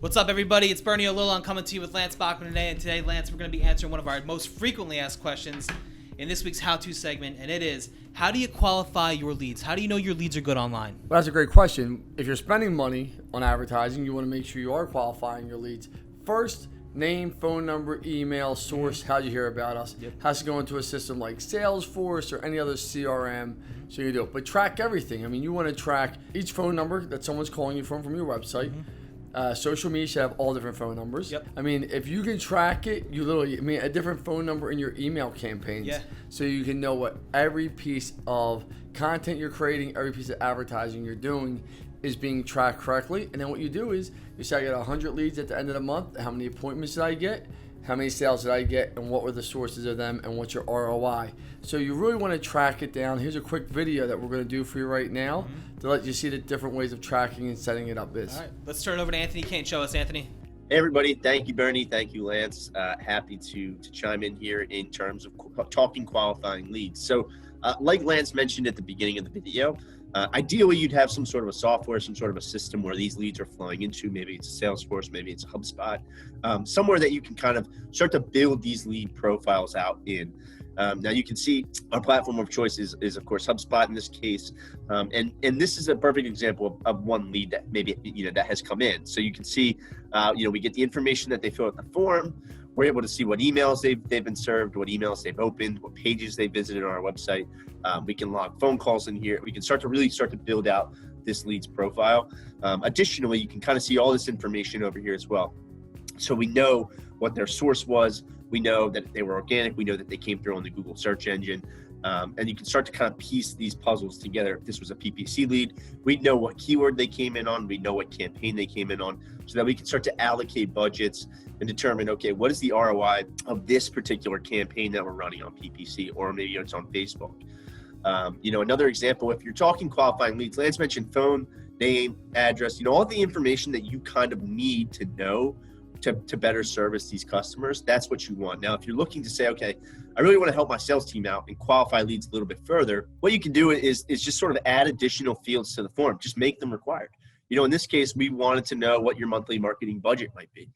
What's up, everybody? It's Bernie O'Lillo coming to you with Lance Bachmann today. And today, Lance, we're going to be answering one of our most frequently asked questions in this week's how-to segment. And it is, how do you qualify your leads? How do you know your leads are good online? Well, that's a great question. If you're spending money on advertising, you want to make sure you are qualifying your leads. First, name, phone number, email, source, how'd you hear about us? Has to go into a system like Salesforce or any other CRM, so you do it. But track everything. I mean, you want to track each phone number that someone's calling you from your website. Social media should have all different phone numbers. I mean, if you can track it, a different phone number in your email campaigns. So you can know what every piece of content you're creating, every piece of advertising you're doing is being tracked correctly. And then what you do is you say, I got 100 leads at the end of the month. How many appointments did I get? How many sales did I get? And what were the sources of them? And what's your ROI? So you really want to track it down. Here's a quick video that we're going to do for you right now to let you see the different ways of tracking and setting it up. All right, let's turn it over to Anthony Kane. Show us, Anthony. Hey, everybody. Thank you, Bernie. Thank you, Lance. Happy to chime in here in terms of talking qualifying leads. So like Lance mentioned at the beginning of the video, ideally, you'd have some sort of a software, some sort of a system where these leads are flowing into. Maybe it's a Salesforce, maybe it's a HubSpot, somewhere that you can kind of start to build these lead profiles out in. Now you can see our platform of choice is of course HubSpot in this case, and this is a perfect example of one lead that maybe that has come in. So you can see, we get the information that they fill out the form. We're able to see what emails they've been served, what emails they've opened, what pages they visited on our website. We can log phone calls in here. We can start to build out this leads profile. Additionally, you can kind of see all this information over here as well. So we know what their source was. We know that they were organic. We know that they came through on the Google search engine. And you can start to kind of piece these puzzles together. If this was a PPC lead, we'd know what keyword they came in on. We'd know what campaign they came in on, so that we can start to allocate budgets and determine, okay, what is the ROI of this particular campaign that we're running on PPC, or maybe it's on Facebook. Another example, if you're talking qualifying leads, Lance mentioned phone, name, address, all the information that you kind of need to know to better service these customers. That's what you want. Now, if you're looking to say, okay, I really want to help my sales team out and qualify leads a little bit further, what you can do is just sort of add additional fields to the form. Just make them required. In this case, we wanted to know what your monthly marketing budget might be.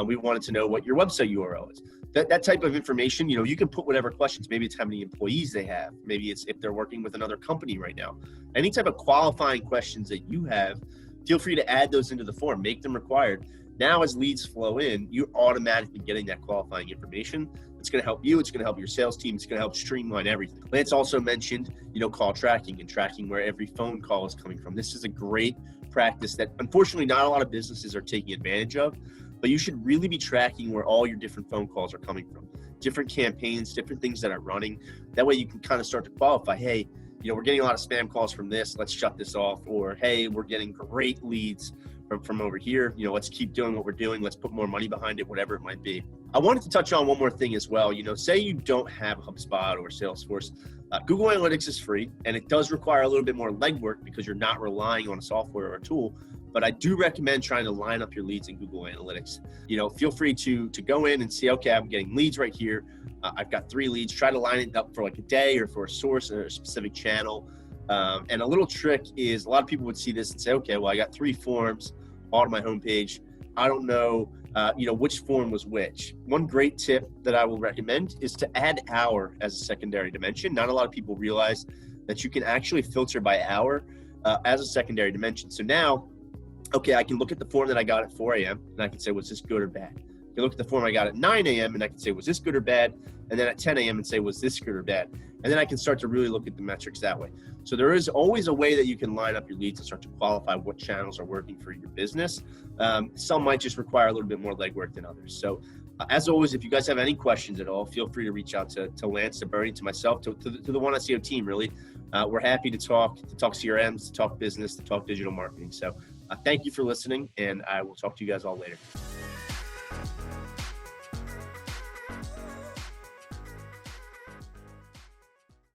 We wanted to know what your website URL is. That type of information, you can put whatever questions. Maybe it's how many employees they have. Maybe it's if they're working with another company right now. Any type of qualifying questions that you have, feel free to add those into the form. Make them required. Now, as leads flow in, you're automatically getting that qualifying information. It's going to help you. It's going to help your sales team. It's going to help streamline everything. Lance also mentioned, call tracking and tracking where every phone call is coming from. This is a great practice that unfortunately not a lot of businesses are taking advantage of, but you should really be tracking where all your different phone calls are coming from, different campaigns, different things that are running. That way you can kind of start to qualify, hey, we're getting a lot of spam calls from this. Let's shut this off. Or, hey, we're getting great leads from over here. Let's keep doing what we're doing. Let's put more money behind it, whatever it might be. I wanted to touch on one more thing as well. Say you don't have HubSpot or Salesforce. Google Analytics is free, and it does require a little bit more legwork because you're not relying on a software or a tool. But I do recommend trying to line up your leads in Google Analytics. Feel free to go in and see, okay, I'm getting leads right here. I've got 3 leads. Try to line it up for like a day or for a source or a specific channel. And a little trick is a lot of people would see this and say, okay, well, I got 3 forms on my homepage. I don't know, which form was which. One great tip that I will recommend is to add hour as a secondary dimension. Not a lot of people realize that you can actually filter by hour as a secondary dimension. So now, okay, I can look at the form that I got at 4 a.m. and I can say, was this good or bad? I can look at the form I got at 9 a.m. and I can say, was this good or bad? And then at 10 a.m. and say, was this good or bad? And then I can start to really look at the metrics that way. So there is always a way that you can line up your leads and start to qualify what channels are working for your business. Some might just require a little bit more legwork than others. So as always, if you guys have any questions at all, feel free to reach out to Lance, to Bernie, to myself, to the One SEO team, really. We're happy to talk CRMs, to talk business, to talk digital marketing. So thank you for listening, and I will talk to you guys all later.